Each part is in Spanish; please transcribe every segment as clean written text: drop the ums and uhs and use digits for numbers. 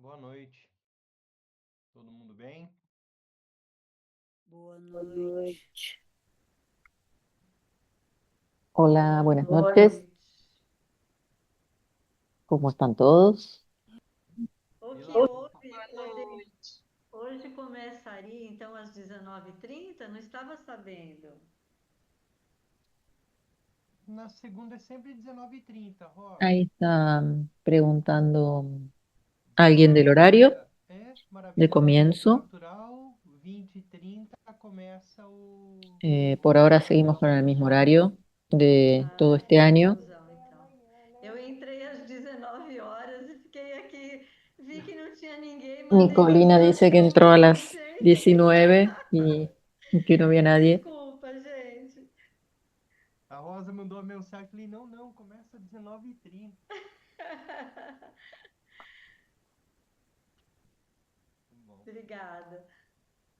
Boa noite. Todo mundo bem? Boa Boa noite. noite. Hola, Boa buenas noches. noite. ¿Cómo están todos? O que Pela roupa. houve? Hoje começaria então às 19h30? Não estava sabendo. Na segunda é sempre 19h30, Rosa. Ahí está preguntando alguien del horario Maravilha. de Maravilhas da Mente comienzo. Natural. 20h30 começa o Por ahora a seguimos con el mismo conceição. horario de todo Ah, este que año. confusão então. Eu entrei às 19 horas e fiquei aqui, vi que não tinha ninguém, mandei Nicolina dice que mensagem um entró a las monte. 19 y que no había nadie. Desculpa, gente. A Rosa mandou a mensagem. Falei, não, não, começa às 19h30. Bom. Obrigada.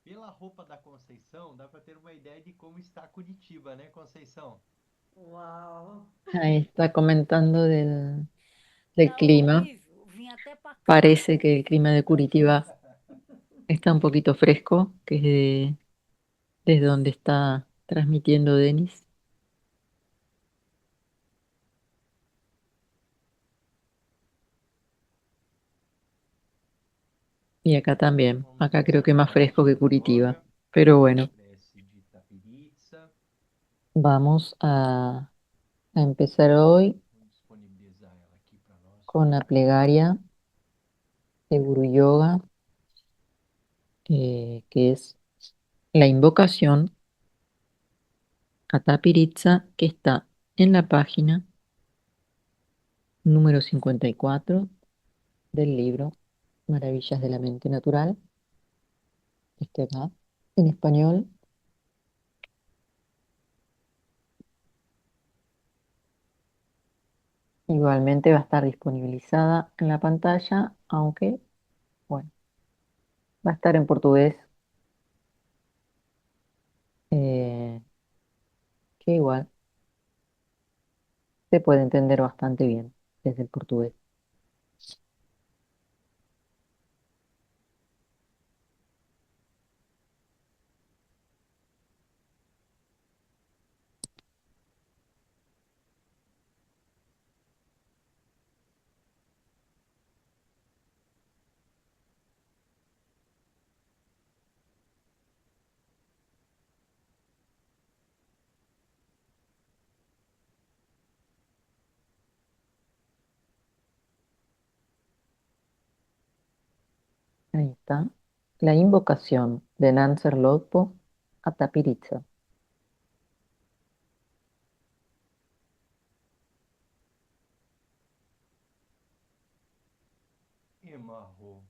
Pela roupa da Conceição, dá para ter uma ideia de como está Curitiba, né, Conceição? Uau. Ahí está comentando del Tá clima. horrível. Vim até para cá. Parece que el clima de Curitiba está un poquito fresco, que es desde donde está transmitiendo Denis. Y acá también. Vamos Acá creo que começar com más a fresco nossa que Ave Curitiba. Yoga. Pero bueno, Prece de Itapiritza. vamos a empezar hoy Vou disponibilizar ela aqui para nós. con la plegaria de Guru Yoga, que es la invocación a Tapiritza, que está en la página número 54 del libro Maravillas de la Mente Natural. Este acá, en español. Igualmente va a estar disponibilizada en la pantalla, aunque, bueno, va a estar en portugués, eh, que igual se puede entender bastante bien desde el portugués. Ahí está. La invocación de Nanser Lodpo a Tapiritza. Emarro.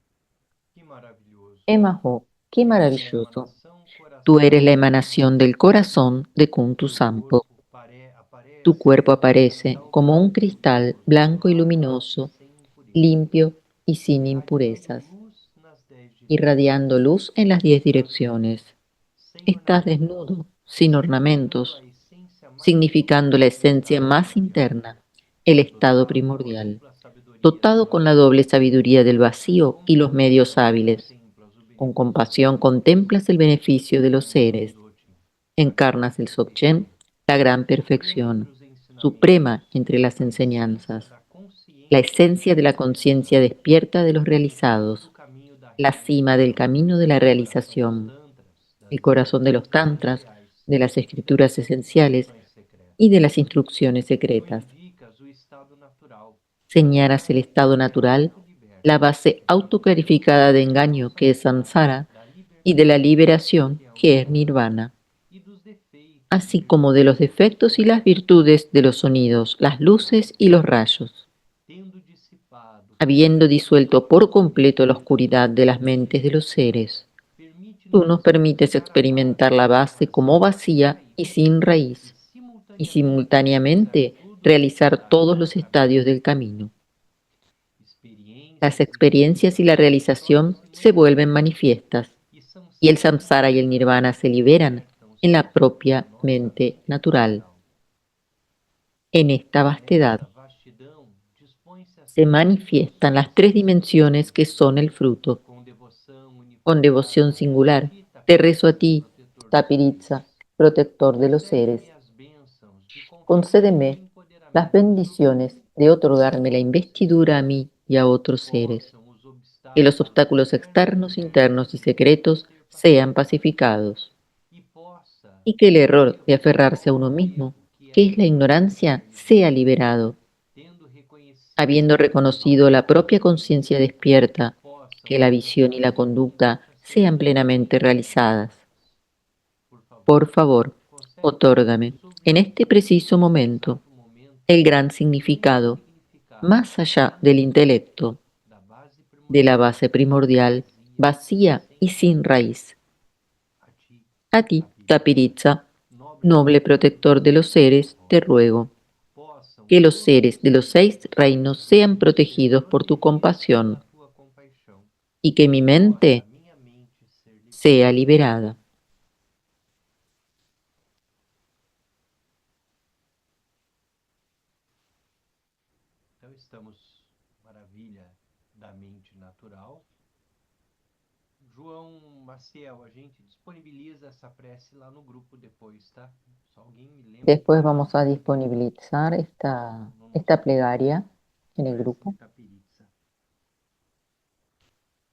Que maravilhoso. Emaho, qué Tu és a maravilloso. emanação Tú eres coração la de emanación del Kuntu. corazón de Kuntu Teu Sampo. corpo Tu aparece cuerpo como um aparece cristal como un branco e cristal luminoso, blanco y claro e luminoso, sem impurezas, limpio y sin irradiando impurezas, luz nas 10 direções. irradiando luz en las 10 Estás nu, direcciones. sem Estás ornamentos, desnudo, sin significando a ornamentos, essência mais significando la profunda do esencia estado más primordial, interna, el estado dotado com a primordial, dupla sabedoria do dotado con la vazio. doble sabiduría del vacío Com y los medios compaixão, hábiles. contemplas o Con benefício dos compasión seres, contemplas el beneficio de los encarnas o seres, Dzogchen, a encarnas grande el Dzogchen, perfeição, la gran suprema entre perfección, os suprema ensinamentos, entre las a essência enseñanzas, da la consciência dos esencia de la conciencia realizados, despierta de los o cume do realizados, caminho da la cima del realização, camino de la o coração dos realización, tantras, el das corazón de los escrituras tantras, essenciais de las e das escrituras esenciales instruções y de secretas. las instrucciones Tu secretas. indicas o estado natural, Señalas el samsara, estado e a natural, autoliberta, la base autoclarificada de engaño que es samsara da y de la libertação, liberación que é o que es nirvana, nirvana, e dos defeitos e así como de los virtudes dos defectos y las sons, virtudes de los sonidos, las luzes e luces y raios, los rayos, tendo dissipado habiendo disuelto por completamente a completo la escuridão oscuridad dos de las mentes de sentidos. los seres. Permite-nos Tú nos permites experimentar a experimentar base la como base como vazia e sem vacía y raiz, sin e raíz, y realizar simultáneamente todos os realizar estágios todos do los caminho. estadios del camino. Las Experiências e experiencias y la realizações realización tornam-se se vuelven manifiestas, manifiestas, e y el samsara e samsara y el nirvana nirvana se liberan libertam os en la sentidos da propia nossa mente mente natural. natural. En esta vastedad, Nesta vastidão, se manifiestan las tres dimensiones que son el fruto. Con devoción singular, te rezo a ti, Tapiritza, protector de los seres. Concédeme las bendiciones de otorgarme la investidura a mí y a otros seres. Que los obstáculos externos, internos y secretos sean pacificados. Y que el error de aferrarse a uno mismo, que es la ignorancia, sea liberado. Habiendo reconocido la propia conciencia despierta, que la visión y la conducta sean plenamente realizadas. Por favor, otórgame, en este preciso momento, el gran significado, más allá del intelecto, de la base primordial, vacía y sin raíz. A ti, Tapiritza, noble protector de los seres, te ruego que los seres de los 6 reinos sean protegidos por tu compasión y que mi mente sea liberada. Então estamos maravilha da mente natural. João Maciel, a gente disponibiliza essa prece lá no grupo depois, tá? Só alguém me lembra. Después vamos a disponibilizar esta plegaria en el grupo.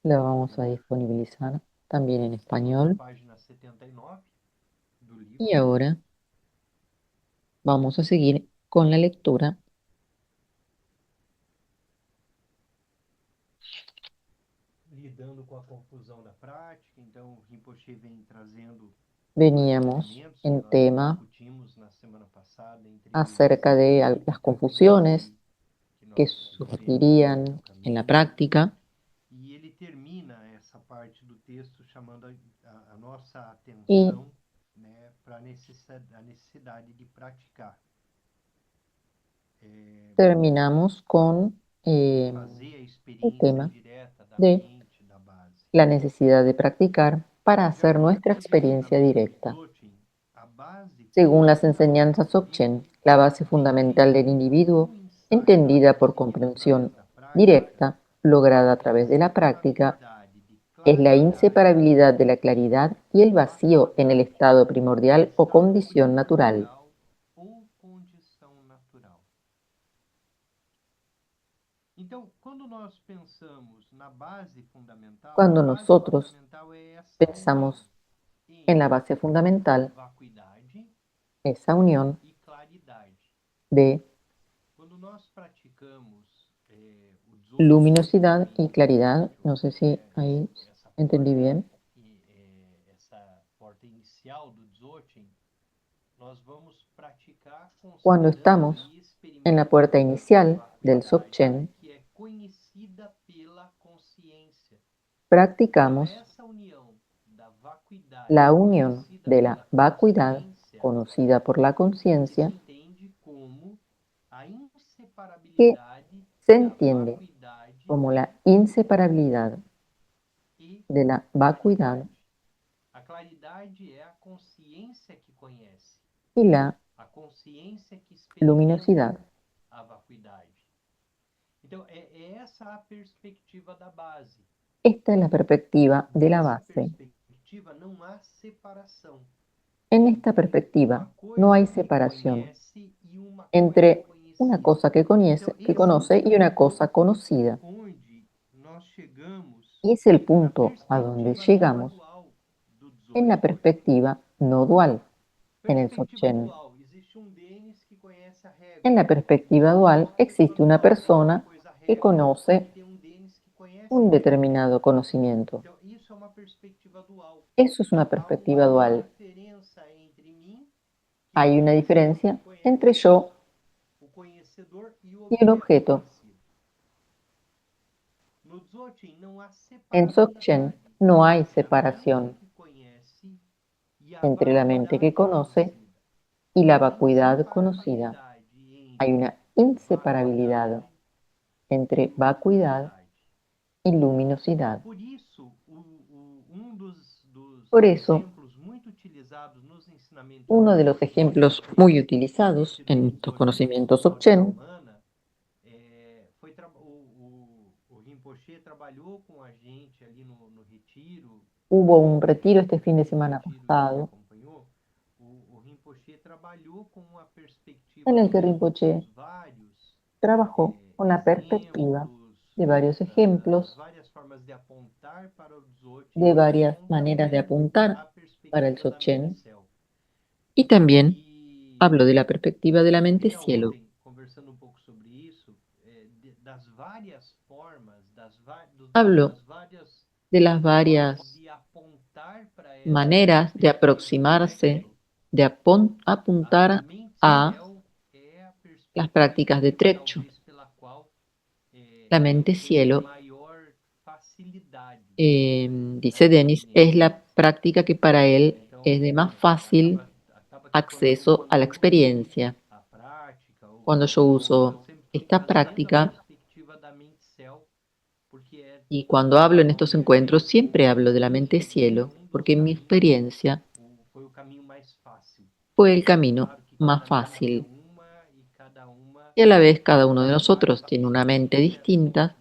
La vamos a disponibilizar también en español. Página 79 do livro. Y ahora vamos a seguir con la lectura. Lidando com a confusão da prática, então o Rinpoche vem trazendo Veníamos elementos en que nós tema discutimos na semana passada, entre acerca de las confusiones que surgirían en la práctica. E ele termina essa parte do texto chamando a nossa atenção, né, para a necessidade de praticar. Terminamos con Fazer a el experiência tema direta da de mente, da base. la necesidad de practicar para hacer nuestra experiencia directa. Según las enseñanzas Dzogchen, la base fundamental del individuo, entendida por comprensión directa, lograda a través de la práctica, es la inseparabilidad de la claridad y el vacío en el estado primordial o condición natural. Cuando nosotros pensamos en la base fundamental, esa unión de luminosidad y claridad, no sé si ahí entendí bien. Cuando estamos en la puerta inicial del Dzogchen, practicamos la unión de la vacuidad, conocida por la conciencia, que se entiende como la inseparabilidad de la vacuidad y la luminosidad. Esta es la perspectiva de la base. En esta perspectiva no hay separación entre una cosa que conoce y una cosa conocida. Y es el punto a donde llegamos en la perspectiva no dual, en el Dzogchen. En la perspectiva dual existe una persona que conoce un determinado conocimiento. Eso es una perspectiva dual. Hay una diferencia entre yo y el objeto. En Dzogchen no hay separación entre la mente que conoce y la vacuidad conocida. Hay una inseparabilidad entre vacuidad y luminosidad. Por eso, uno de los ejemplos muy utilizados en estos conocimientos Dzogchen Hubo un retiro este fin de semana pasado en el que Rinpoche trabajó con la perspectiva de varios ejemplos, de varias maneras de apuntar para el Dzogchen, y también habló de la perspectiva de la mente-cielo. Habló de las varias maneras de aproximarse, de apuntar a las prácticas de Trekchö. La mente-cielo, dice Denis, es la práctica que para él es de más fácil acceso a la experiencia. Cuando yo uso esta práctica y cuando hablo en estos encuentros, siempre hablo de la mente-cielo, porque en mi experiencia fue el camino más fácil. Y a la vez cada uno de nosotros tiene una mente distinta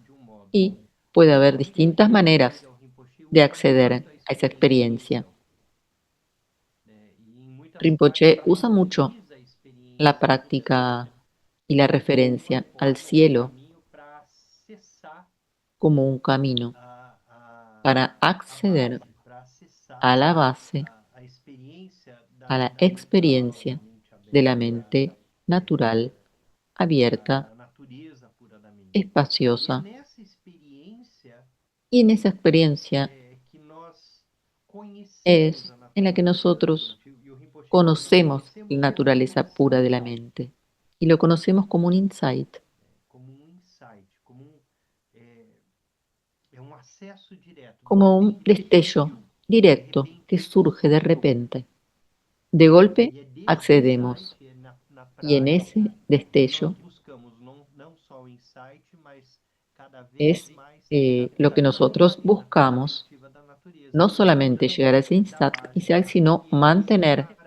y puede haber distintas maneras de acceder a esa experiencia. Rinpoche usa mucho la práctica y la referencia al cielo como un camino para acceder a la base, a la experiencia de la mente natural, abierta, espaciosa. Y en esa experiencia es en la que nosotros conocemos la naturaleza pura de la mente y lo conocemos como un insight, como un destello directo que surge de repente. De golpe accedemos y en ese destello es lo que nosotros buscamos, no solamente llegar a ese insight, sino mantener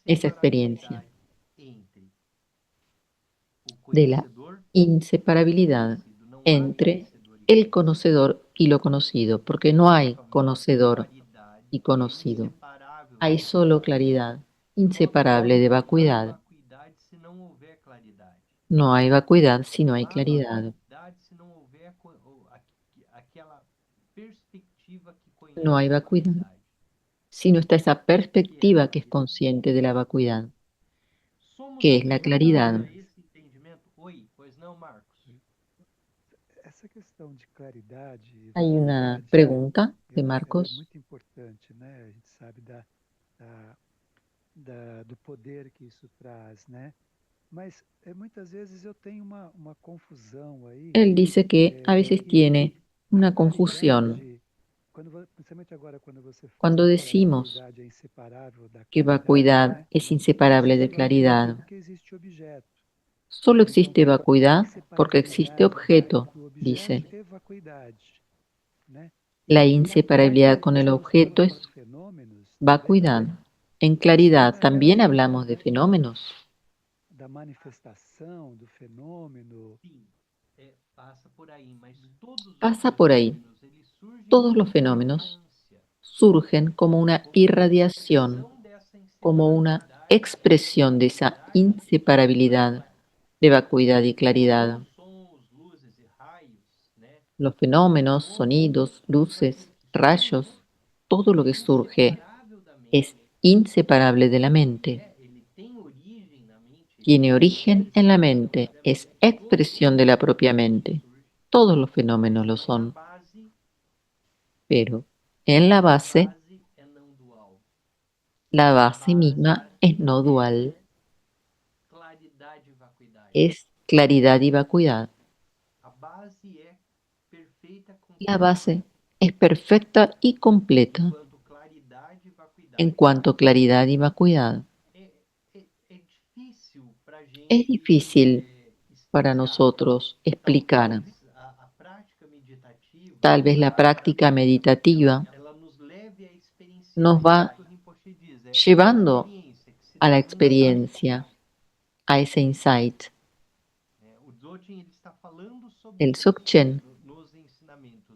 esa experiencia de la inseparabilidad entre el conocedor y lo conocido, porque no hay conocedor y conocido, hay solo claridad, inseparable de vacuidad. No hay vacuidad si no hay claridad. No hay vacuidad si no está esa perspectiva que es consciente de la vacuidad, que es la claridad. Hay una pregunta de Marcos. Do poder que isso traz, né? Mas muitas vezes eu tenho uma confusão aí. Él dice que a veces tiene una confusión Principalmente agora quando você fala cuando que a decimos vacuidade é inseparável da que claridade, vacuidad né? es inseparable de claridad. Porque existe objeto. Solo Então, existe vacuidad a porque existe objeto, do objeto dice. é vacuidade, né? La E inseparabilidad con el objeto es fenômenos vacuidad. En claridad también hablamos de fenómenos. Da manifestação do fenômeno. Pasa por ahí. Todos los fenómenos surgen como una irradiación, como una expresión de esa inseparabilidad de vacuidad y claridad. Los fenómenos, sonidos, luces, rayos, todo lo que surge es inseparable de la mente. Tiene origen en la mente, es expresión de la propia mente. Todos los fenómenos lo son. Pero en la base misma es no dual. Es claridad y vacuidad. La base es perfecta y completa en cuanto claridad y vacuidad. Es difícil para nosotros explicar. Tal vez la práctica meditativa nos va llevando a la experiencia, a ese insight. El Dzogchen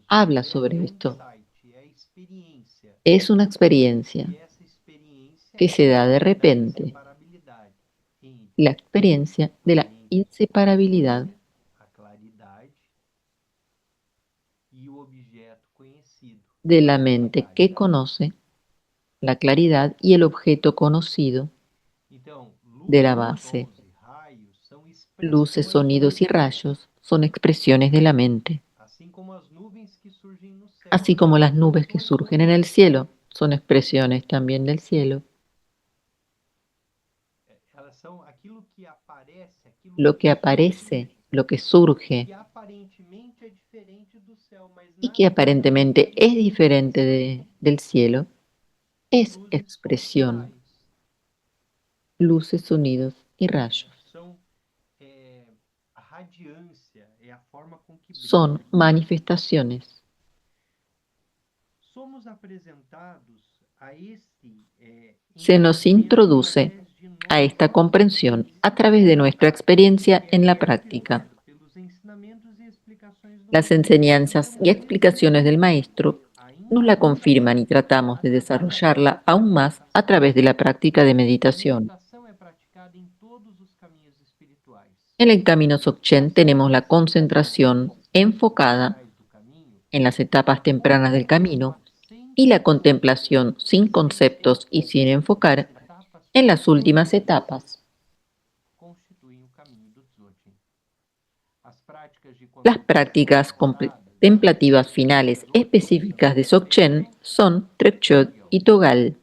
habla sobre esto. Es una experiencia que se da de repente, la experiencia de la inseparabilidad de la mente que conoce, la claridad y el objeto conocido de la base. Luces, sonidos y rayos son expresiones de la mente, así como las nubes que surgen en el cielo son expresiones también del cielo. Lo que aparece, lo que surge y que aparentemente es diferente del cielo, es expresión, luces, sonidos y rayos. Son manifestaciones. Se nos introduce a esta comprensión a través de nuestra experiencia en la práctica. Las enseñanzas y explicaciones del maestro nos la confirman y tratamos de desarrollarla aún más a través de la práctica de meditación. En el camino Dzogchen tenemos la concentración enfocada en las etapas tempranas del camino y la contemplación sin conceptos y sin enfocar en las últimas etapas. Las prácticas contemplativas finales específicas de Dzogchen son Trepchot y Togal.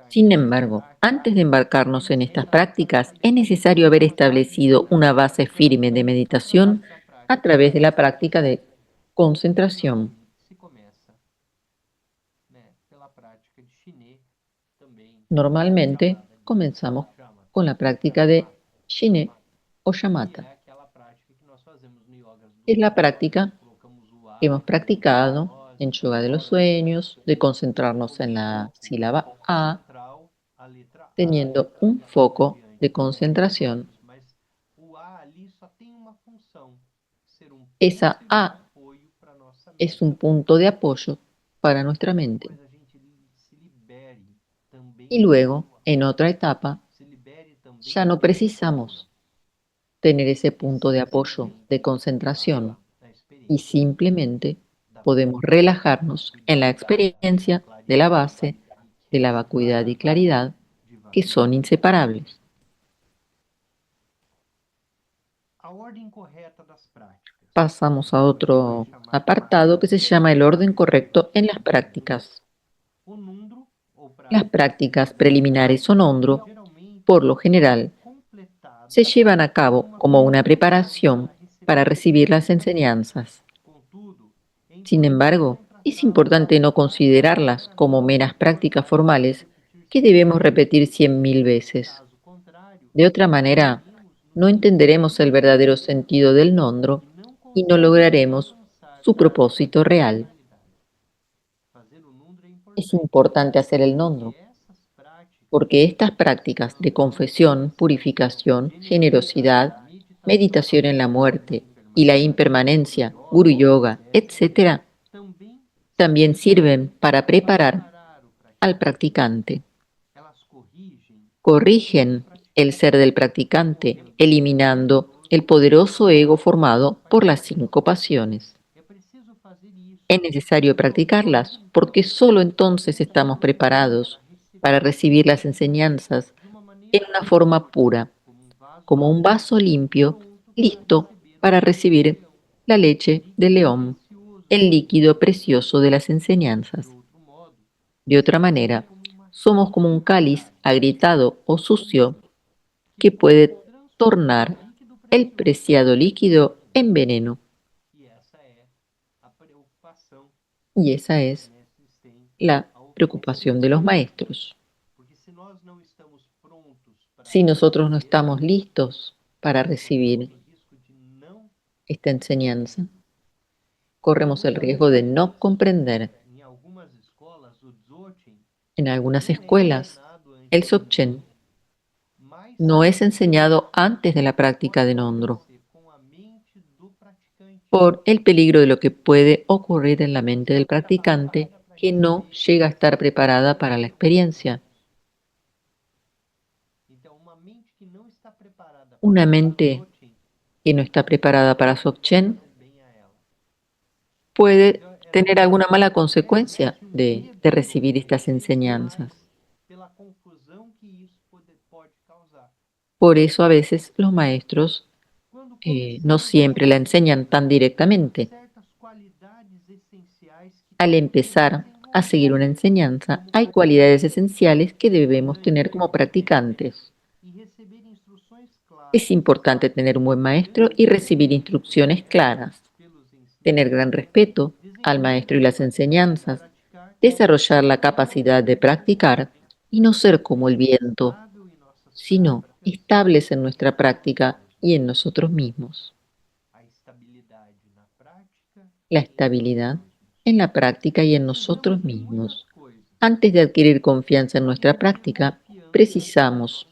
Sin embargo, antes de embarcarnos en estas prácticas, es necesario haber establecido una base firme de meditación a través de la práctica de concentración. Normalmente comenzamos con la práctica de Shiné o Shamatha. Es la práctica que hemos practicado en yoga de los sueños, de concentrarnos en la sílaba A, teniendo un foco de concentración. Esa A es un punto de apoyo para nuestra mente. Y luego, en otra etapa, ya no precisamos tener ese punto de apoyo, de concentración, y simplemente podemos relajarnos en la experiencia de la base, de la vacuidad y claridad, que son inseparables. Pasamos a otro apartado que se llama el orden correcto en las prácticas. Las prácticas preliminares o Nondro, por lo general, se llevan a cabo como una preparación para recibir las enseñanzas. Sin embargo, es importante no considerarlas como meras prácticas formales que debemos repetir 100.000 veces. De otra manera, no entenderemos el verdadero sentido del Nondro y no lograremos su propósito real. Es importante hacer el Nondro, porque estas prácticas de confesión, purificación, generosidad, meditación en la muerte y la impermanencia, Guru Yoga, etc., también sirven para preparar al practicante. Corrigen el ser del practicante, eliminando el poderoso ego formado por las 5 pasiones. Es necesario practicarlas porque solo entonces estamos preparados para recibir las enseñanzas en una forma pura, como un vaso limpio, listo para recibir la leche del león, el líquido precioso de las enseñanzas. De otra manera, somos como un cáliz agrietado o sucio que puede tornar el preciado líquido en veneno. Y esa es la preocupación de los maestros. Si nosotros no estamos listos para recibir esta enseñanza, corremos el riesgo de no comprender. En algunas escuelas, el Dzogchen no es enseñado antes de la práctica de Nondro. por el peligro de lo que puede ocurrir en la mente del practicante que no llega a estar preparada para la experiencia. Una mente que no está preparada para Dzogchen puede tener alguna mala consecuencia de recibir estas enseñanzas. Por eso a veces los maestros no siempre la enseñan tan directamente. Al empezar a seguir una enseñanza, hay cualidades esenciales que debemos tener como practicantes. Es importante tener un buen maestro y recibir instrucciones claras, tener gran respeto al maestro y las enseñanzas, desarrollar la capacidad de practicar y no ser como el viento, sino estables en nuestra práctica y en nosotros mismos. La estabilidad en la práctica y en nosotros mismos. Antes de adquirir confianza en nuestra práctica, precisamos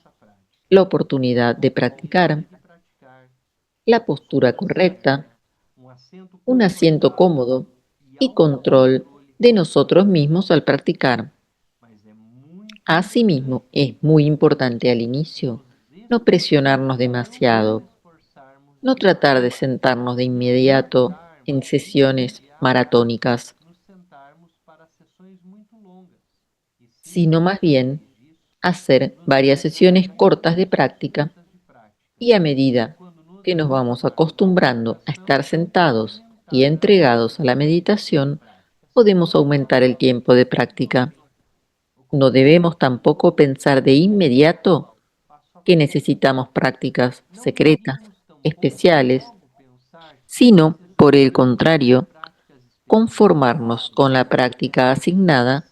la oportunidad de practicar, la postura correcta, un asiento cómodo y control de nosotros mismos al practicar. Asimismo, es muy importante al inicio no presionarnos demasiado, no tratar de sentarnos de inmediato en sesiones maratónicas, sino más bien hacer varias sesiones cortas de práctica y a medida que nos vamos acostumbrando a estar sentados y entregados a la meditación, podemos aumentar el tiempo de práctica. No debemos tampoco pensar de inmediato que necesitamos prácticas secretas, especiales, sino, por el contrario, conformarnos con la práctica asignada,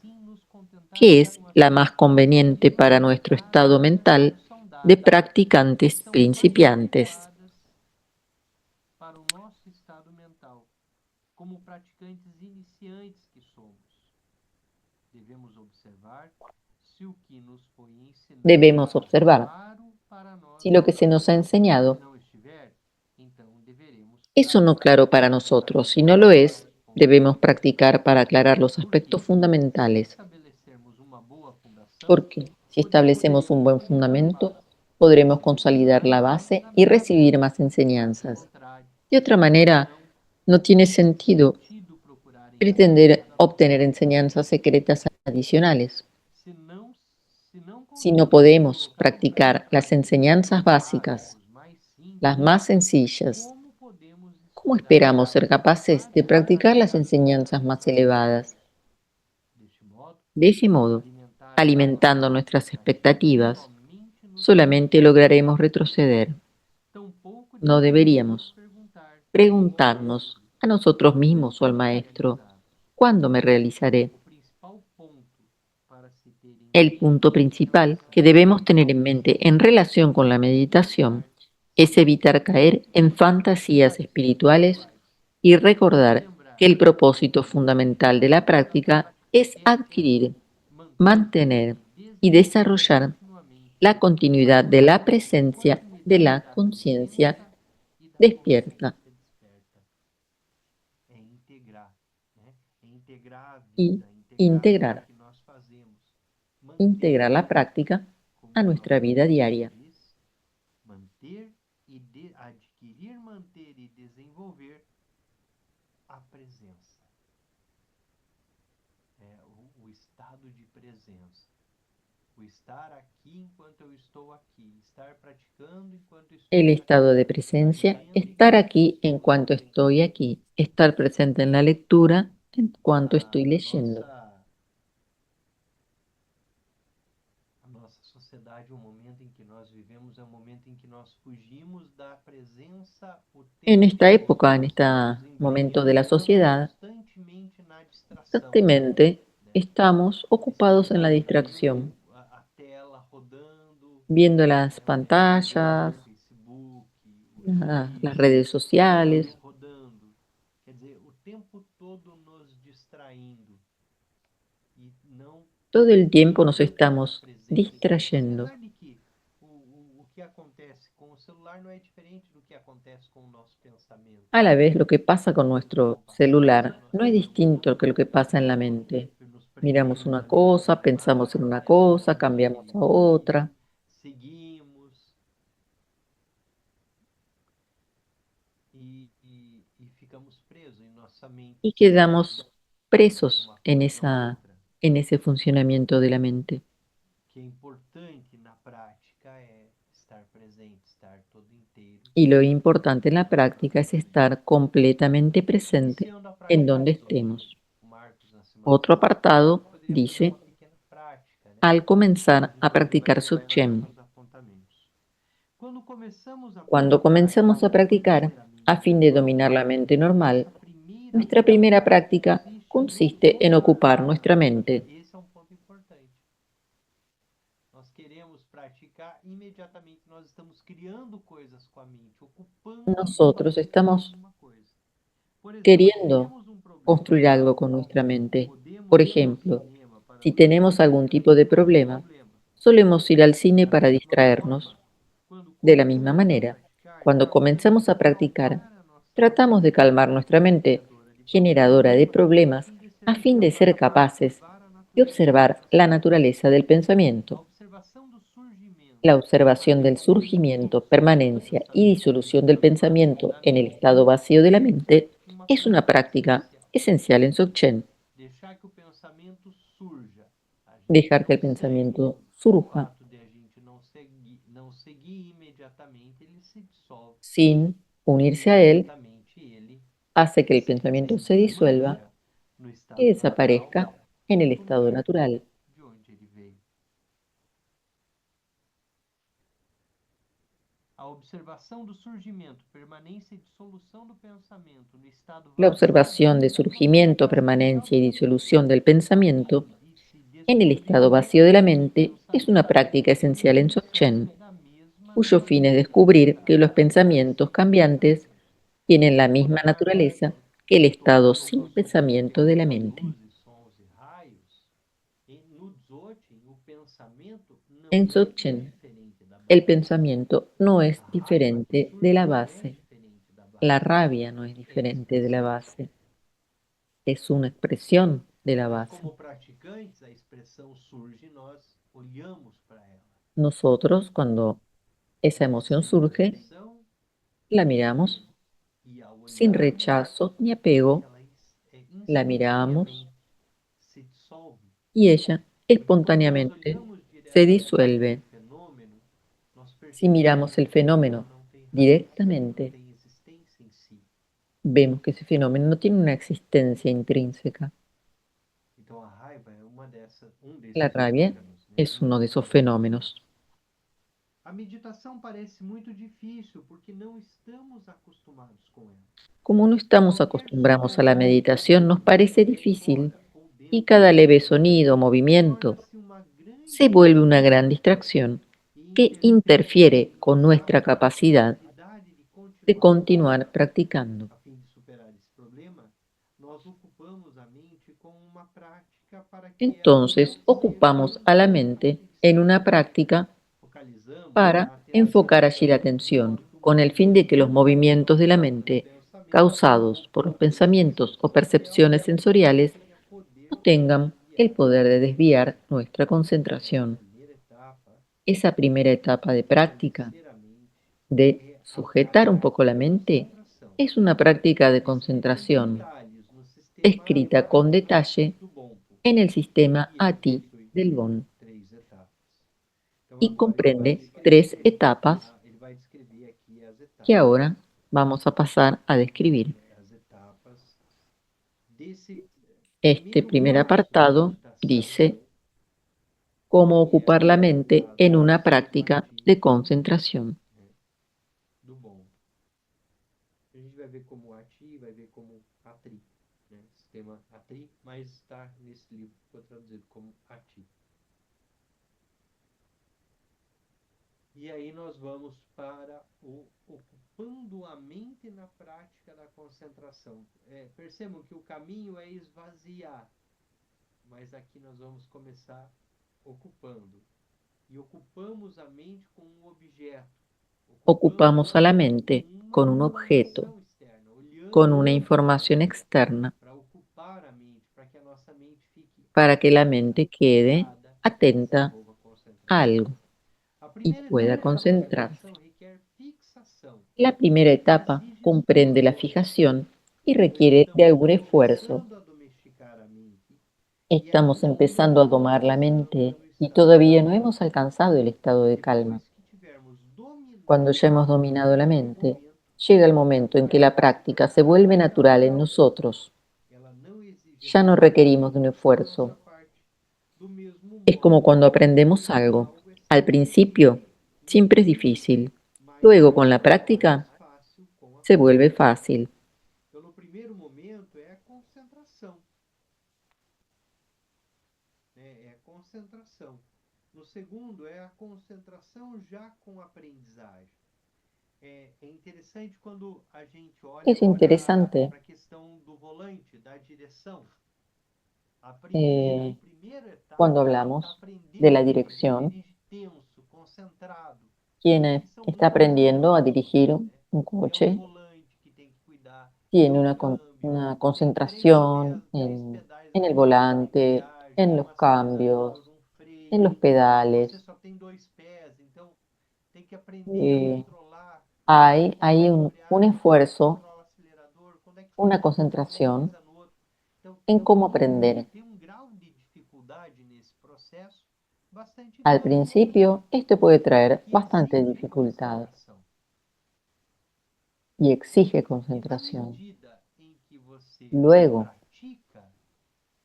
que es la más conveniente para nuestro estado mental de practicantes principiantes. Debemos observar si lo que se nos ha enseñado es o no claro para nosotros. Si no lo es, debemos practicar para aclarar los aspectos fundamentales. Porque si establecemos un buen fundamento, podremos consolidar la base y recibir más enseñanzas. De otra manera, no tiene sentido pretender obtener enseñanzas secretas adicionales. Si no podemos practicar las enseñanzas básicas, las más sencillas, ¿cómo esperamos ser capaces de practicar las enseñanzas más elevadas? De ese modo, alimentando nuestras expectativas, solamente lograremos retroceder. No deberíamos preguntarnos a nosotros mismos o al maestro, ¿cuándo me realizaré? El punto principal que debemos tener en mente en relación con la meditación es evitar caer en fantasías espirituales y recordar que el propósito fundamental de la práctica es adquirir, mantener y desarrollar la continuidad de la presencia de la conciencia despierta y integrar la práctica a nuestra vida diaria. El estado de presencia, estar aquí en cuanto estoy aquí, estar presente en la lectura en cuanto estoy leyendo. En esta época, en este momento de la sociedad, constantemente estamos ocupados en la distracción, viendo las pantallas, las redes sociales. Todo el tiempo nos estamos distrayendo. A la vez, lo que pasa con nuestro celular no es distinto que lo que pasa en la mente. Miramos una cosa, pensamos en una cosa, cambiamos a otra seguimos e ficamos presos em nossa mente, y esperando quedamos presos uma en coisa ou outra. en ese funcionamiento de la mente. O que é importante na prática é estar presente, estar todo inteiro. Y lo importante en la práctica es estar completamente presente Iniciando a en praticar donde Dzogchen, estemos. o Marcos na semana Otro apartado passada poderia fazer dice, uma pequena prática, né? al comenzar A a gente vai practicar fazer Dzogchen. alguns apontamentos. Quando começamos a Cuando praticar comenzamos a para practicar dominar a mente a fin de normal, dominar la mente normal, nossa primeira nuestra primera prática práctica consiste en ocupar nuestra mente. Esse é um ponto importante. Nós queremos praticar imediatamente, nós estamos criando coisas com a mente, ocupando a Nosotros mente com estamos alguma coisa. Por exemplo, se queriendo temos um problema construir algo mental, con nuestra mente. Por podemos ir ao ejemplo, cinema para si nos tenemos algún distrair tipo de daquele problema, problema. solemos ir al cine Da para mesma distraernos. forma, quando De la misma começamos a manera, praticar, cuando tratamos comenzamos de a practicar, acalmar a nossa tratamos de mente calmar nuestra mente, generadora de generadora de problemas, a fin de ser capaces observar a de natureza do observar la pensamento. naturaleza del A pensamiento. observação do surgimento, La observación del permanência e surgimiento, dissolução do permanencia y pensamento no disolución del estado vazio pensamiento da en el mente estado vacío de la mente é uma es una prática práctica essencial. esencial en Dzogchen. Deixar que o pensamento surja. A gente Dejar que não el segue pensamiento o surja fato de a gente não seguir imediatamente, ele se dissolve. sin unirse a él, Imediatamente ele hace que el se pensamiento se disuelva desmancha no y estado natural, desaparezca en el junto no estado lugar natural. de onde ele veio. A observação do surgimento, permanência e dissolução do pensamento no estado La vazio da observación de mente é uma surgimiento, prática permanencia essencial y para disolución del descobrir pensamiento e se en el estado descobrir vacío de la que os mente es una pensamentos práctica esencial en cambiantes Dzogchen, seguem da mesma cuyo fin es natureza do descubrir que estado los pensamientos sem cambiantes pensamento. tienen la misma Tocar, naturaleza que el estado tocar o sin nosso pensamiento corpo de la com mente. luzes, sons e raios, no Dzogchen, o pensamento En não é Dzogchen, diferente da el base. pensamiento no es A raiva que diferente de surge la não é base. diferente da La base. rabia no es É diferente de la expressão. base. Es una expresión de la Nós, base. como praticantes, a expressão surge e nós olhamos para ela. Nosotros, cuando esa emoción Sem surge, aversão la miramos e ao sin olharmos, rechazo ni apego, ela la miramos instantaneamente se dissolve. y ella Porque quando nós espontáneamente olhamos se diretamente para o disuelve. fenômeno, nós Si percebemos miramos que el o fenômeno fenómeno não tem raiz, não directamente, tem existência em si. vemos que ese fenómeno no tiene una existencia intrínseca. Então a raiva é um La desses rabia fenômenos, né? es uno de esos fenómenos. A meditação parece muito difícil porque não estamos acostumados com ela. Como no estamos Qualquer acostumbrados a la som, meditación, nos movimento, parece difícil demora ou y cada demora leve sonido o movimiento torna-se uma se grande vuelve una gran distração distracción e que interfere interfiere na con nossa nuestra capacidad habilidade de de continuar practicando. a fim de superar esse problema, nós ocupamos a mente com uma prática para que ela Entonces seja ocupamos a la conduzida mente naquele en estado. una práctica Focalizamos para a atenção enfocar allí la de atención, modo que o con el fin de que los movimento movimientos de la causado pelo mente, pensamento causados por los ou pela pensamientos o percepção sensorial percepciones sensoriales, tenha poder no para tengan el desviar. poder de desviar nuestra Essa concentración. primeira etapa, Esa primera etapa de práctica fortalecer a mente, de é a sujetar un poco prática la da mente concentração, es una práctica de descrita em concentración detalhes no sistema escrita con ATI detalle do Bompo, en el sistema que ATI possui del Bon 3 etapas. Então y agora comprende 3 etapas ele vai descrever aqui as que etapas, ahora vamos a pasar a describir. as etapas desse Este primeiro primer passo da apartado meditação, dice cómo que é ocupar la mente baseado en no una sistema práctica ATI, de concentración. do Bompo. A gente vai ver como ATI, vai ver como ATRI, né? Sistema ATRI, mas está nesse livro, ficou traduzido como ATI. E aí nós vamos para o ocupando a mente na prática da concentração. Percebam que o caminho é esvaziar, mas aqui nós vamos começar ocupando. E ocupamos a mente com um objeto. ocupamos a la mente con un objeto, con una información externa, para que la mente quede atenta a algo y pueda concentrarse. La primera etapa comprende la fijación y requiere de algún esfuerzo. Estamos empezando a domar la mente y todavía no hemos alcanzado el estado de calma. Cuando ya hemos dominado la mente, llega el momento en que la práctica se vuelve natural en nosotros. Ya no requerimos de un esfuerzo. Es como cuando aprendemos algo. Al principio, siempre es difícil. Luego, con la práctica, se vuelve fácil. Pelo primeiro momento é a concentração, né? É a concentração. No segundo é a concentração já com aprendizagem. É interessante quando a gente olha Es interesante para a questão do volante, da direção. A eh, primeira etapa, cuando a gente está hablamos de la aprendendo, dirección. dirige tenso, concentrado. Quien Eles são está aprendiendo a dirigir un É um coche volante que tem que cuidar tiene do una câmbio, concentración dez en el pedais de volante, embreagem, en um los cambios, acelerador, freio. en los Você pedales. só tem dois pés, então tem que aprender Eh, a controlar. hay un esfuerzo, Controla o acelerador, quando é que una freia, quando concentración pisa no outro. Então, en cómo aprender. tem grau de dificuldade nesse processo bastante Al grande, principio, esto puede traer que bastante exige dificultad concentração. y exige E na concentración. medida em que você Luego, pratica,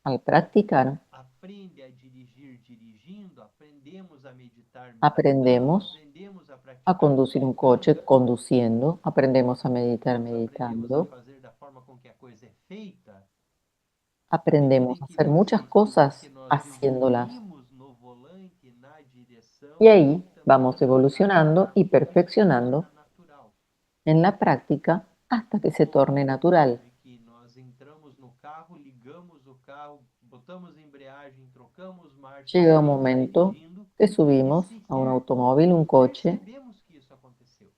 al practicar, aprende a dirigir dirigindo, aprendemos a meditar meditando, aprendemos aprendemos a a praticar conducir un coche praticando, conduciendo, aprendemos a meditar aprendemos a meditando, fazer da forma com que a coisa é feita. À medida aprendemos em a que hacer muchas em cosas que nós haciéndolas. evoluímos no volante, na direção, Y ahí também vamos na evolucionando y prática isso se perfeccionando torna natural. en la práctica hasta que se torne natural. De que nós entramos no carro, ligamos o carro, botamos embreagem, trocamos marcha, Llega un saímos momento dirigindo que e subimos a un sequer automóvil, un coche, percebemos que isso aconteceu.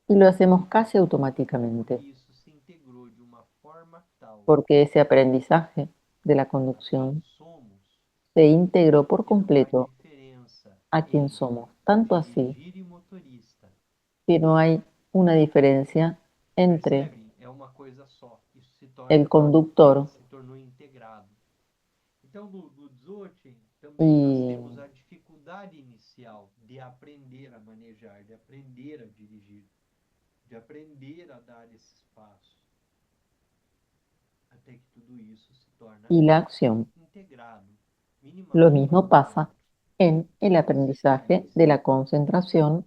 y lo hacemos casi Porque automáticamente, isso se integrou de uma forma tal porque ese aprendizaje de la a quem conducción somos se integró por que não há completo diferença a quien em somos, tanto así dirigir e motorista. que no hay una diferencia entre Percebem? É uma coisa só. Isso se el conductor se tornou integrado. Então, no Dzogchen, também nós y, temos a dificuldade inicial de aprender a manejar, de aprender a dirigir, de aprender a dar esses passos, até que tudo isso se torna y la acción. integrado, Lo minimamente mismo pasa integrado. en el aprendizaje de la concentración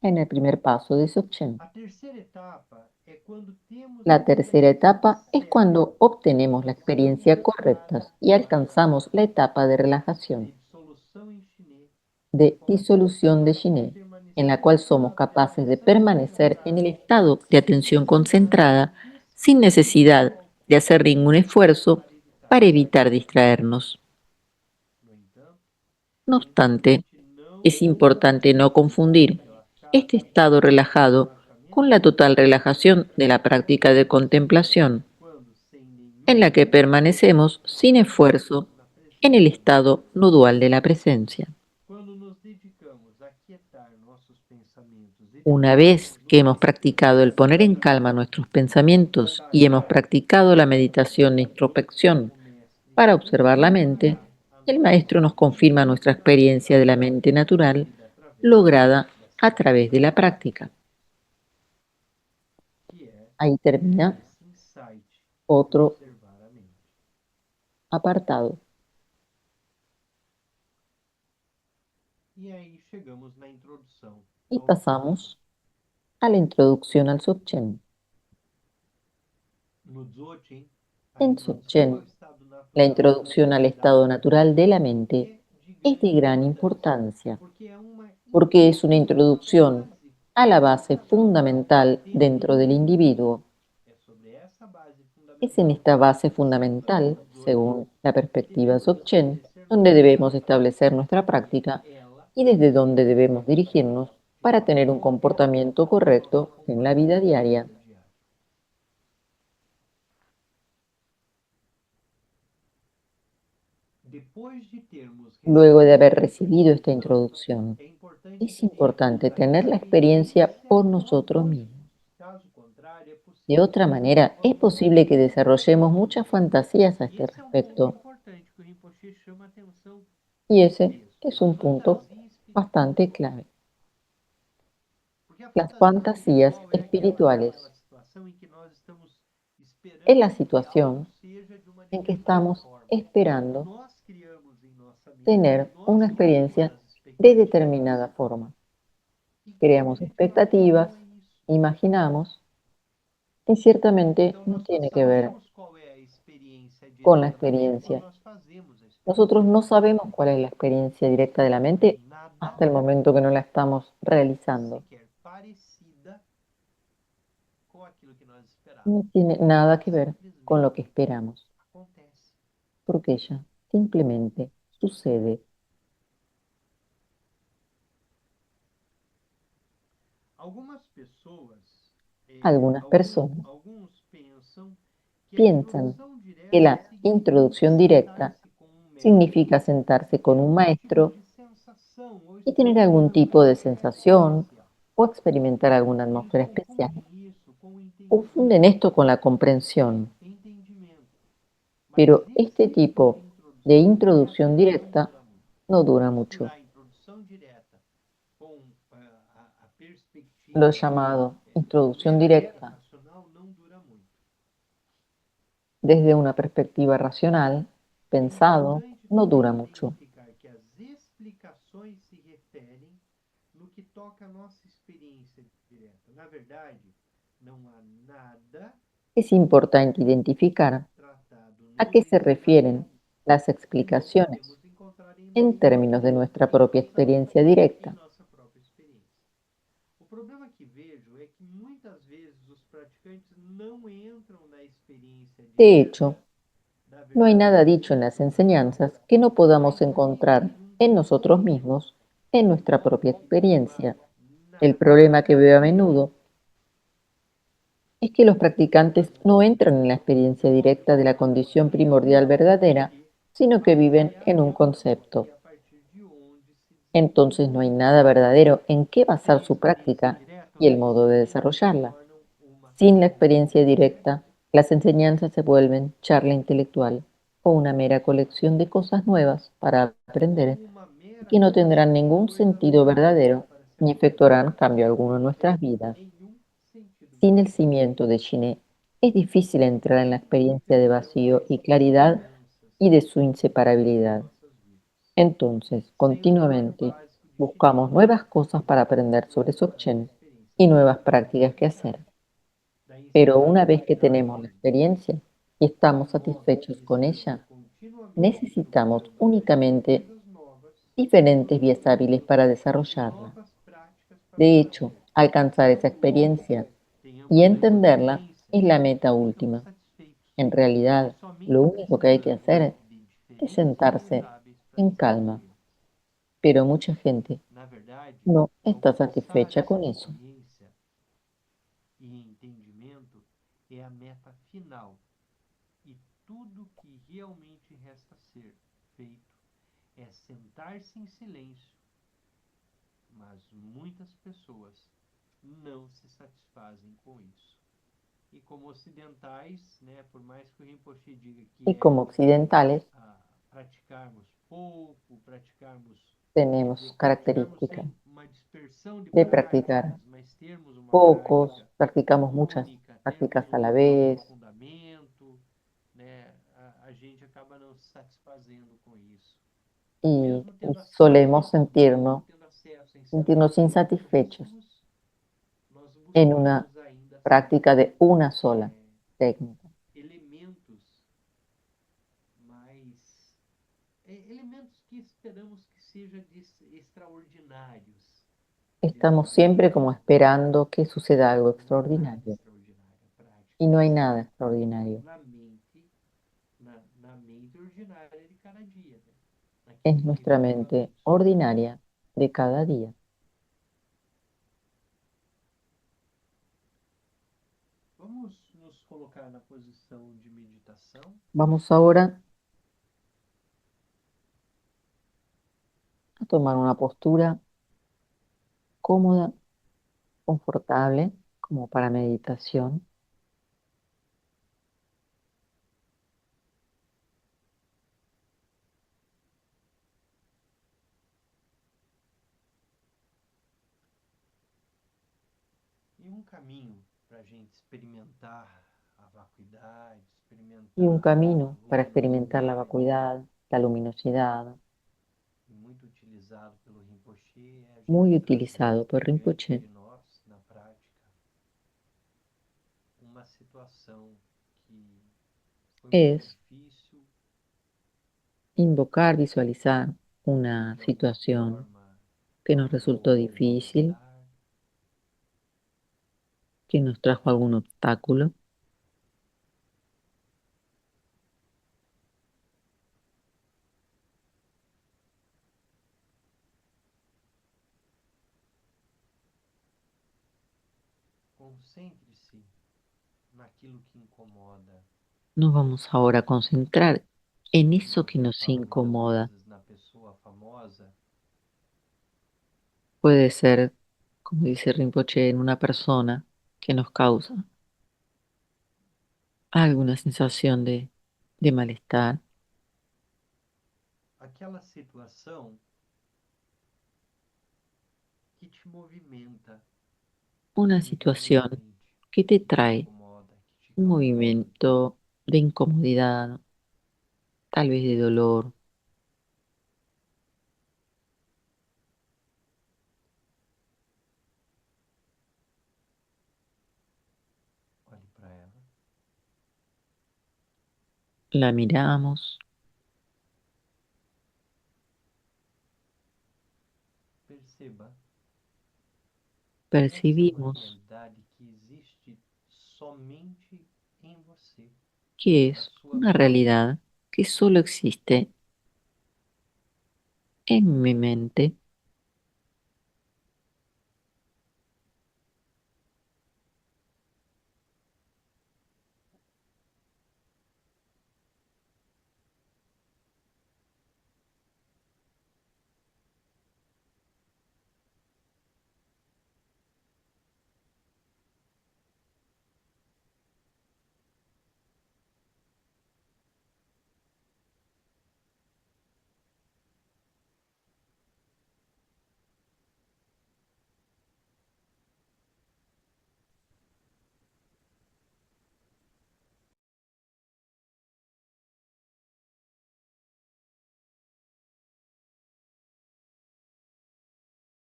en el primer paso de Dzogchen. A terceira etapa é quando temos La tercera etapa es cuando obtenemos la experiencia correcta y alcanzamos la etapa de relajación, de disolución de Shiné, en la cual somos capaces de permanecer en el estado de atención concentrada sin necesidad de hacer ningún esfuerzo para evitar distraernos. No obstante, es importante no confundir este estado relajado con la total relajación de la práctica de contemplación, en la que permanecemos sin esfuerzo en el estado no dual de la presencia. Una vez que hemos practicado el poner en calma nuestros pensamientos y hemos practicado la meditación de introspección para observar la mente, el maestro nos confirma nuestra experiencia de la mente natural lograda a través de la práctica. Ahí termina otro apartado. Y pasamos a la introducción al Dzogchen. En Dzogchen, la introducción al estado natural de la mente es de gran importancia, porque es una introducción a la base fundamental dentro del individuo. Es en esta base fundamental, según la perspectiva Dzogchen, donde debemos establecer nuestra práctica y desde donde debemos dirigirnos para tener un comportamiento correcto en la vida diaria. Luego de haber recibido esta introducción, es importante tener la experiencia por nosotros mismos. De otra manera, es posible que desarrollemos muchas fantasías a este respecto, y ese es un punto bastante clave. Las fantasías espirituales es la situación en que estamos esperando tener una experiencia de determinada forma. Creamos expectativas, imaginamos, y ciertamente no tiene que ver con la experiencia. Nosotros no sabemos cuál es la experiencia directa de la mente hasta el momento que no la estamos realizando. No tiene nada que ver con lo que esperamos, porque ella simplemente sucede. Algunas personas piensan que la introducción directa significa sentarse con un maestro y tener algún tipo de sensación o experimentar alguna atmósfera especial. Confunden esto con la comprensión, pero este tipo de introducción directa no dura mucho. Lo llamado introducción directa desde una perspectiva racional, pensado, no dura mucho. Es importante identificar a qué se refieren las explicaciones en términos de nuestra propia experiencia directa. De hecho, no hay nada dicho en las enseñanzas que no podamos encontrar en nosotros mismos, en nuestra propia experiencia. El problema que veo a menudo es que los practicantes no entran en la experiencia directa de la condición primordial verdadera, sino que viven en un concepto. Entonces no hay nada verdadero en qué basar su práctica y el modo de desarrollarla. Sin la experiencia directa, las enseñanzas se vuelven charla intelectual o una mera colección de cosas nuevas para aprender y que no tendrán ningún sentido verdadero ni efectuarán cambio alguno en nuestras vidas. Sin el cimiento de Shiné, es difícil entrar en la experiencia de vacío y claridad y de su inseparabilidad. Entonces, continuamente, buscamos nuevas cosas para aprender sobre Dzogchen y nuevas prácticas que hacer. Pero una vez que tenemos la experiencia y estamos satisfechos con ella, necesitamos únicamente diferentes vías hábiles para desarrollarla. De hecho, alcanzar esa experiencia y entenderla es la meta última. En realidad, lo único que hay que hacer es sentarse en calma, pero mucha gente no está satisfecha con eso. Y como occidentales tenemos características de practicar pocos, practicamos muchas prácticas a la vez y solemos sentirnos insatisfechos en una práctica de una sola técnica. Estamos siempre como esperando que suceda algo extraordinario y no hay nada extraordinario. Es nuestra mente ordinaria de cada día. Vamos nos colocar na posição de meditação. Vamos ahora a tomar una postura cómoda, confortable, como para meditación. E um caminho para a gente experimentar a vacuidade, Y un experimentar a camino para experimentar la luminosidade, vacuidad, la luminosidad, muito utilizado pelo Rinpoche, é a muy gente utilizado trazer por diante Rinpoche, de nós, na prática, uma situação que foi muito es difícil, invocar, visualizar una de alguma situación forma que nos resultó provocou algum difícil, mal-estar, que nos trajo algún obstáculo. concentre-se naquilo que incomoda. Nos vamos ahora a concentrar en eso que Você nos fala muitas incomoda. vezes na pessoa famosa, Puede ser, como dice Rinpoche, en una persona que nos causa alguna sensación de malestar, aquela situação que te movimenta una situación internamente, que te que te trae incomoda, que te un causa dor. movimiento de incomodidad, tal vez de dolor. Olhe para ela, La miramos, perceba essa é uma percibimos realidade que existe somente em você, que na es sua una mente. realidad que solo existe en mi mente.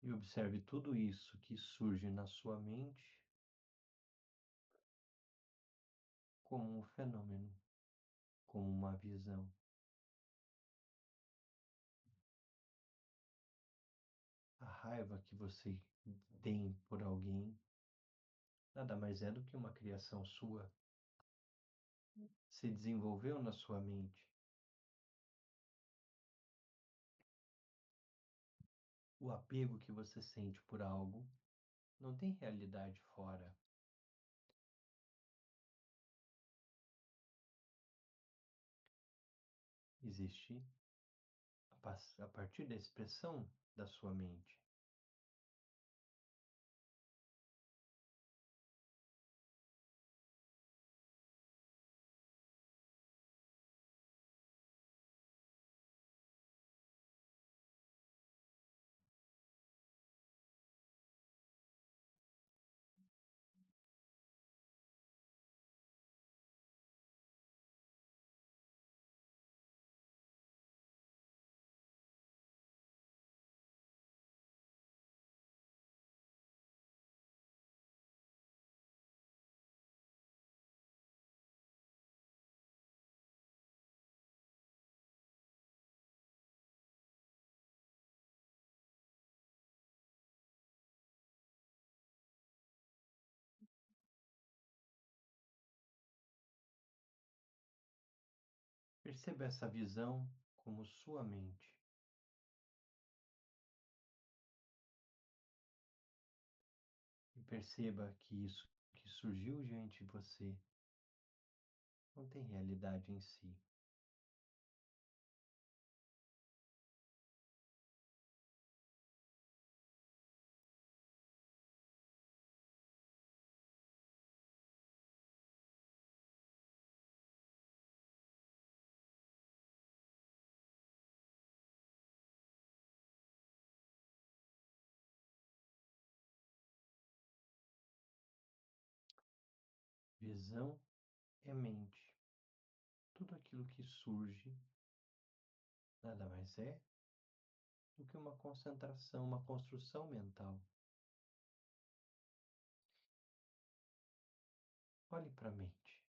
E observe tudo isso que surge na sua mente como um fenômeno, como uma visão. A raiva que você tem por alguém nada mais é do que uma criação sua. Se desenvolveu na sua mente. O apego que você sente por algo não tem realidade fora. Existe a partir da expressão da sua mente. Perceba essa visão como sua mente. E perceba que isso que surgiu diante de você não tem realidade em si. Visão é mente. Tudo aquilo que surge nada mais é do que uma concentração, uma construção mental. Olhe para a mente.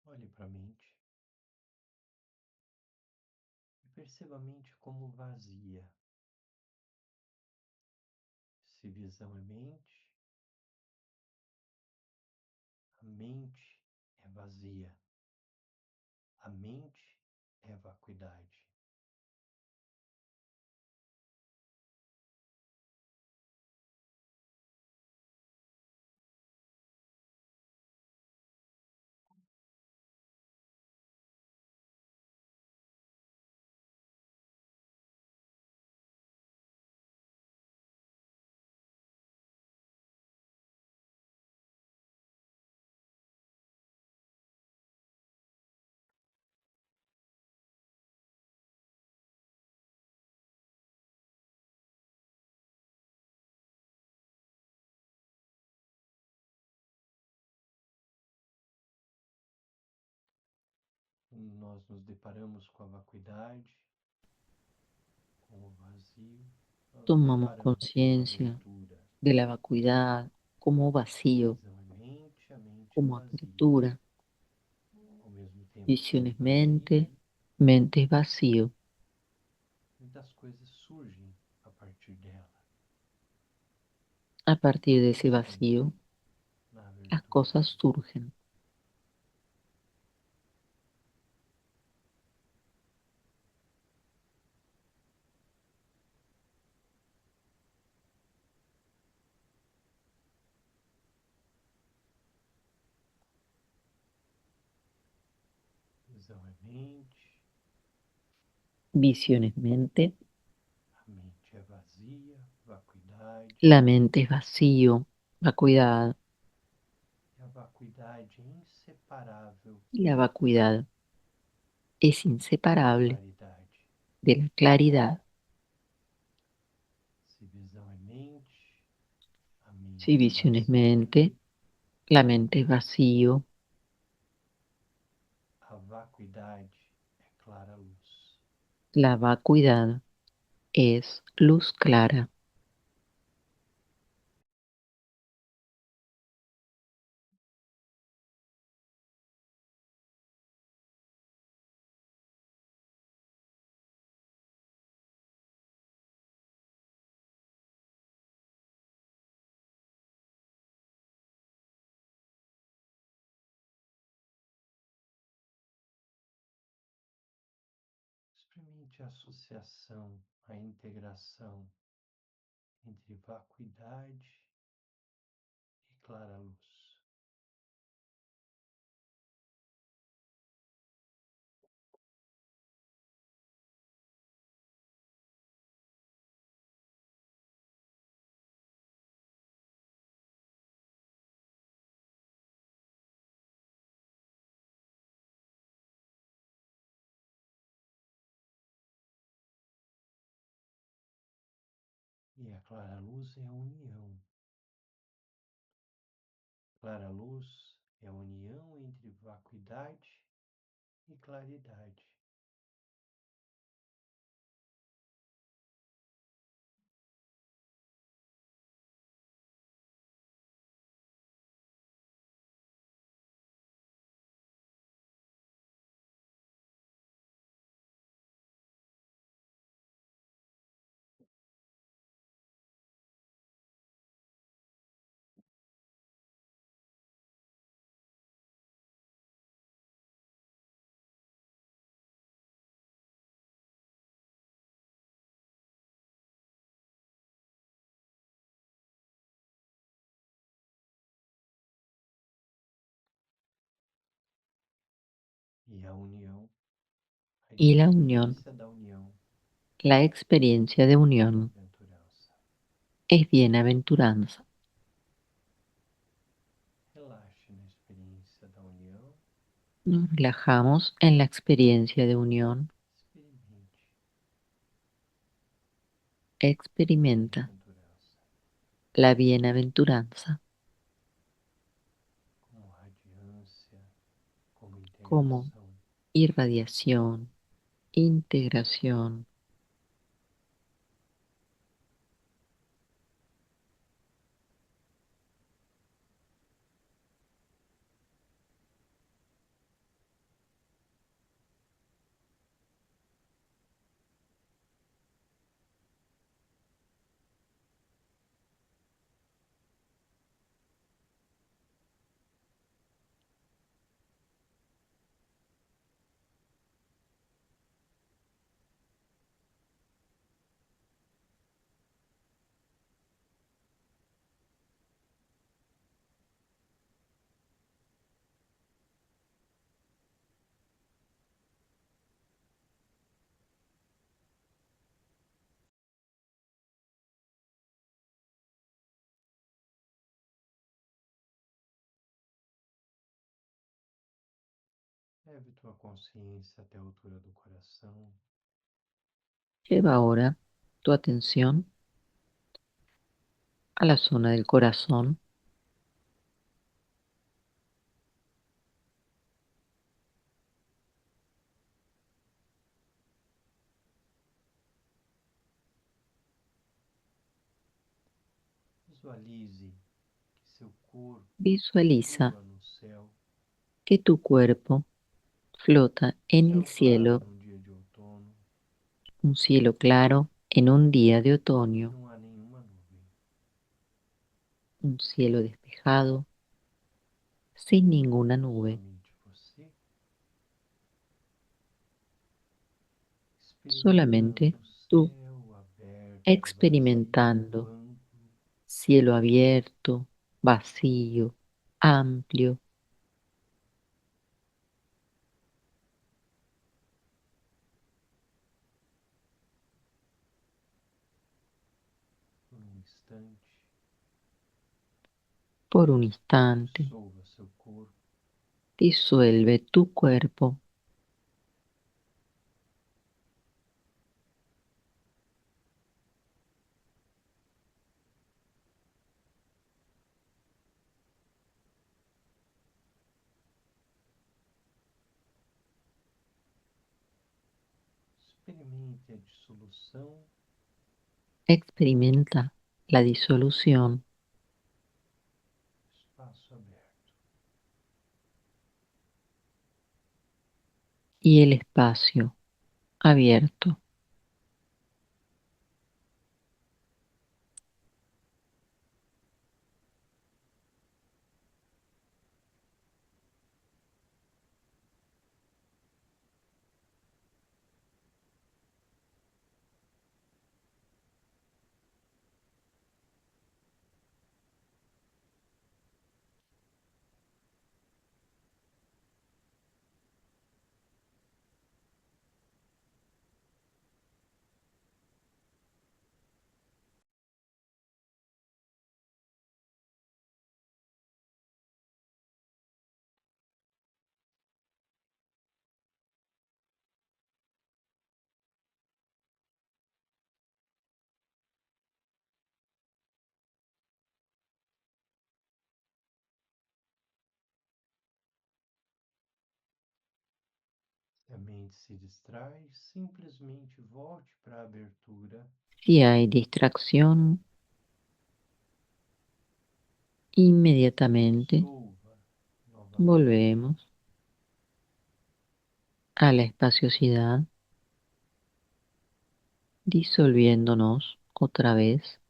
Olhe para a mente e perceba a mente como vazia. Se visão é mente, a mente é vazia. A mente é vacuidade. Nós nos deparamos com a vacuidade, com o vazio, nós nos Tomamos deparamos com a conciencia abertura. de la vacuidad como vacío, Visão é mente, a mente é como vazia. apertura. Ao mesmo tempo que Visión é es vazia, mente, mente es vacío. muitas coisas surgem a partir dela. A partir de ese Existem vacío, na las abertura. cosas surgen. Visão é mente, Visión es mente, a mente é vazia, vacuidade, la mente es vacío, vacuidad, e a vacuidade é inseparável y la vacuidad es da inseparable claridade. de la claridad. Se visão é mente, a Si mente é visión es vazia, mente, la mente es vacío, a vacuidade é clara luz. la vacuidad es luz clara. Experimente a associação, a integração entre vacuidade e clara luz. E a clara luz é a união. Clara luz a união entre vacuidade e claridade. E a união, a Y la unión, experiência da união, la experiencia de unión bem-aventurança. es bienaventuranza. Relaxe na experiência da união, Nos relajamos en la experiencia de unión. experimente Experimenta bem-aventurança la bienaventuranza como radiância, como como integração. irradiación, integración. Leve tua consciência até a altura do coração. Lleva ahora tu atención a la zona del corazón. Visualize que seu corpo Visualiza flutua no céu, que tu cuerpo flota en el céu claro cielo, num dia de outono, un cielo claro en un día de que otoño, não há nenhuma nuvem. un cielo despejado, sin ninguna nube, Somente você solamente experimentando o tú céu aberto, vazio, experimentando amplo, cielo abierto, vacío, amplio, por um instante. por un instante. Dissolva seu corpo, Disuelve tu cuerpo. experimente a dissolução Experimenta la disolución do espaço aberto. y el espacio abierto. A mente se distrai, simplesmente volte para a abertura. Si hay distracción, inmediatamente Dissolva novamente. volvemos a la espaciosidad, disolviéndonos otra vez.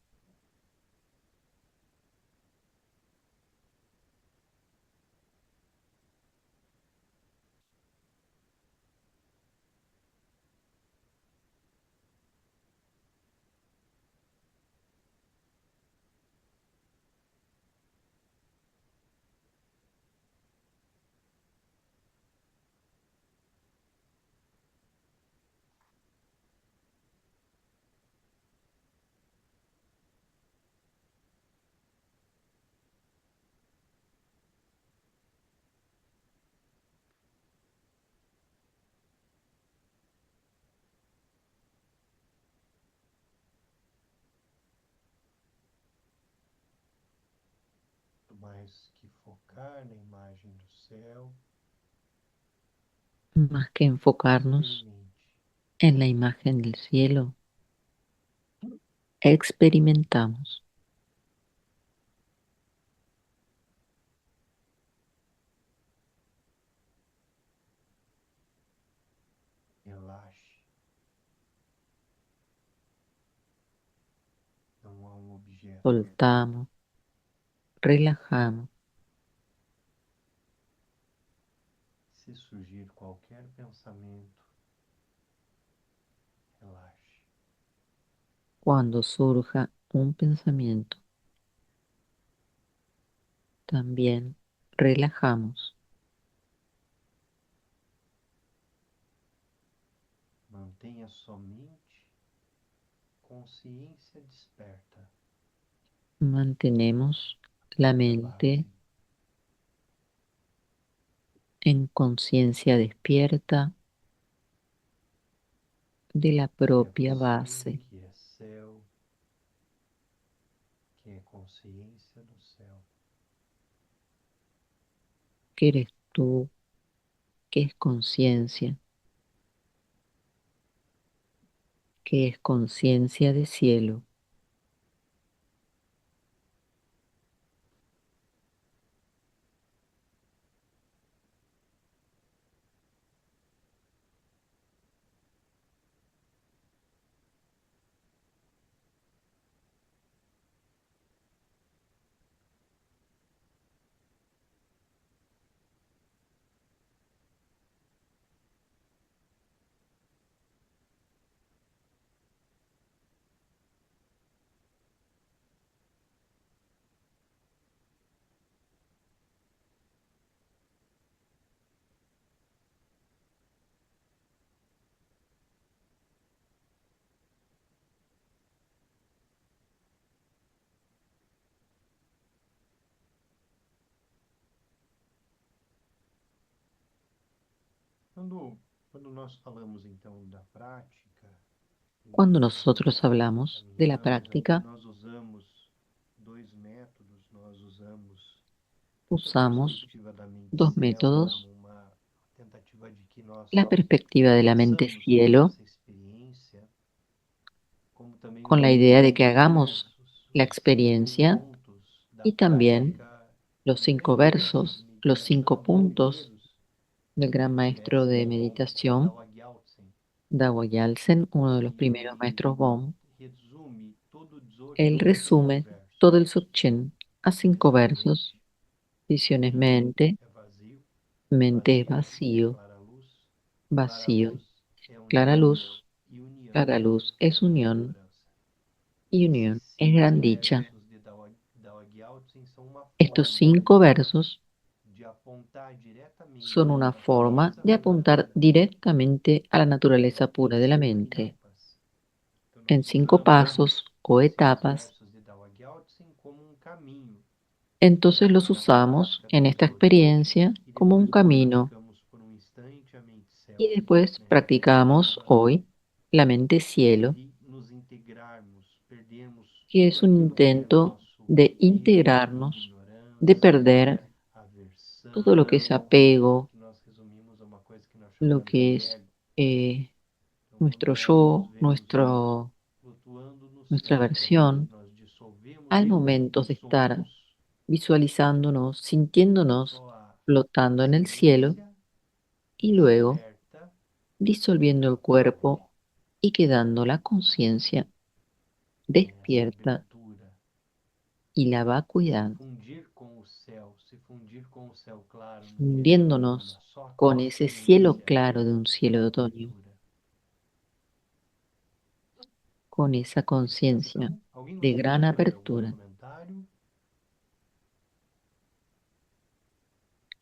Mais que focar na imagem do céu, Más que enfocarnos experimente en la imagen del cielo, experimentamos. relaxe. Não há objeto. Soltamos, relajamos. Se surgir qualquer pensamento, relaxe. Cuando surja un pensamiento, también relajamos. Mantenha somente consciência desperta. Mantenemos la mente Base. en conciencia despierta de la Que é propia você, base, que é céu, que é consciência do céu. que eres tú, que es conciencia, que es conciencia de cielo. Quando nós falamos então da prática, Cuando e nosotros hablamos de la caminhamos, aqui práctica, nós usamos dois métodos, nós usamos tanto a usamos perspectiva da mente dos céu métodos: como uma tentativa de que nós la perspectiva de la mente façamos cielo, essa experiência, como também con os la idea de que cinco hagamos versos, la os cinco experiencia, pontos da y también prática los do 5 grande mestre de versos, los 5 meditação dos puntos primeiros, del gran o maestro mestre de Bom meditación, Dao Gyaltsen. Dao Gyaltsen, uno de los E primeros ele maestros Bon. resume todo o Él Dzogchen em cinco resume todo el versos. Dzogchen a 5 Visão versos. mente, Visión es mente mente, é vazio, mente es vazio é vacío, clara vacío, luz é clara união luz, e união clara luz es é unión bem-aventurança. y Esses unión es cinco gran dicha. versos de Dao Gyaltsen são uma Estos forma 5 versos de apontar son diretamente una para a forma pureza de pura da apuntar mente. directamente a la naturaleza pura de la Cinco mente, etapas. Então en nós 5 usamos pasos o esses etapas. versos de Dao Gyaltsen como um caminho Entonces los na usamos prática en do esta Dzogchen experiencia e como un depois nós camino, praticamos por um instante a mente y céu, después practicamos meditativa, hoy la mente cielo, de nos integrarmos, perdemos que tudo es un aquilo que é intento nosso de medo, integrarnos, de ignorância, perder todo lo que es aversão, apego, que nós resumimos a uma coisa que nós lo chamando de que es ego. Então, quando nuestro nós nos yo, vemos flutuando no nuestra céu, é onde versión, nós dissolvemos al ego momento e de estar somos visualizándonos, sintiéndonos só a flotando en el cielo consciência y luego desperta disolviendo el da cor, cuerpo y quedando la conciencia essa despierta abertura, y la se vacuidad, fundir com o céu, se fundir com o céu claro no dia de outono, fundiéndonos só a con ese cielo consciência claro de un cielo da de otoño, abertura. con esa conciencia Meditação. Alguém de gostaria gran de fazer algum apertura. comentário?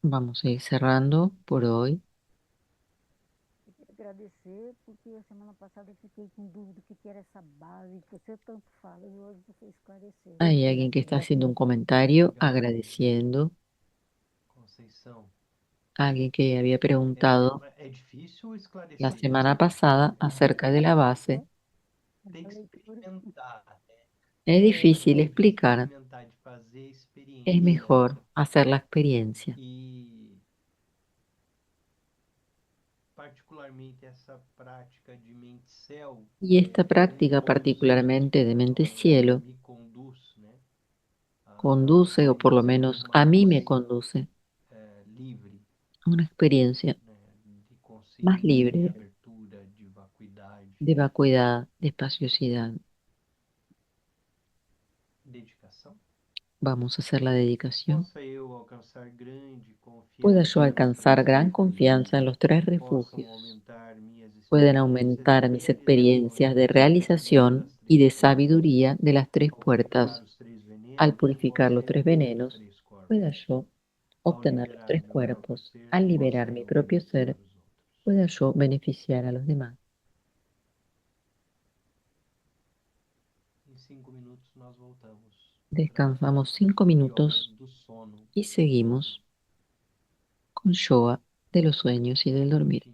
Vamos a ir cerrando por hoy. Eu queria agradecer, porque a semana passada eu fiquei com dúvida do que era essa base, que você tanto fala, e hoje você esclareceu. Hay alguien que está haciendo un comentario Obrigado, agradeciendo. Conceição. Alguien que había É, preguntado é difícil la esclarecer semana isso, pasada porque acerca de la base. tem A que leitura, experimentar, né? Es difícil Tem que explicar, experimentar, de fazer a es experiência. mejor hacer la experiencia. E, particularmente, essa prática de mente-céu Y esta me práctica, conduz, particularmente de mente ela cielo, me conduz, né, a conduce, o uma por lo experiência menos a mí me mais conduce, livre, a una experiencia né, de más consciência, de libre, abertura, de vacuidade, de vacuidad, de espaciosidad. dedicação. Vamos a hacer la dedicación. Possa eu alcançar grande Pueda confiança yo nos alcanzar três gran refúgios, confianza en los tres possam refugios. aumentar minhas Pueden experiências de aumentar mis realização experiencias de das realización y três de portas, sabiduría de las tres ao purificar puertas. os três Al venenos, purificar los obter tres os venenos, três corpos, pueda yo ao obtener los liberar tres meu próprio cuerpos. ser, Al possa liberar mi eu propio beneficiar ser, os outros. pueda yo beneficiar a los demás. Em 5 minutos nós voltamos Descansamos 5 para yoga minutos do sono. y seguimos con yoga de los sueños y del dormir.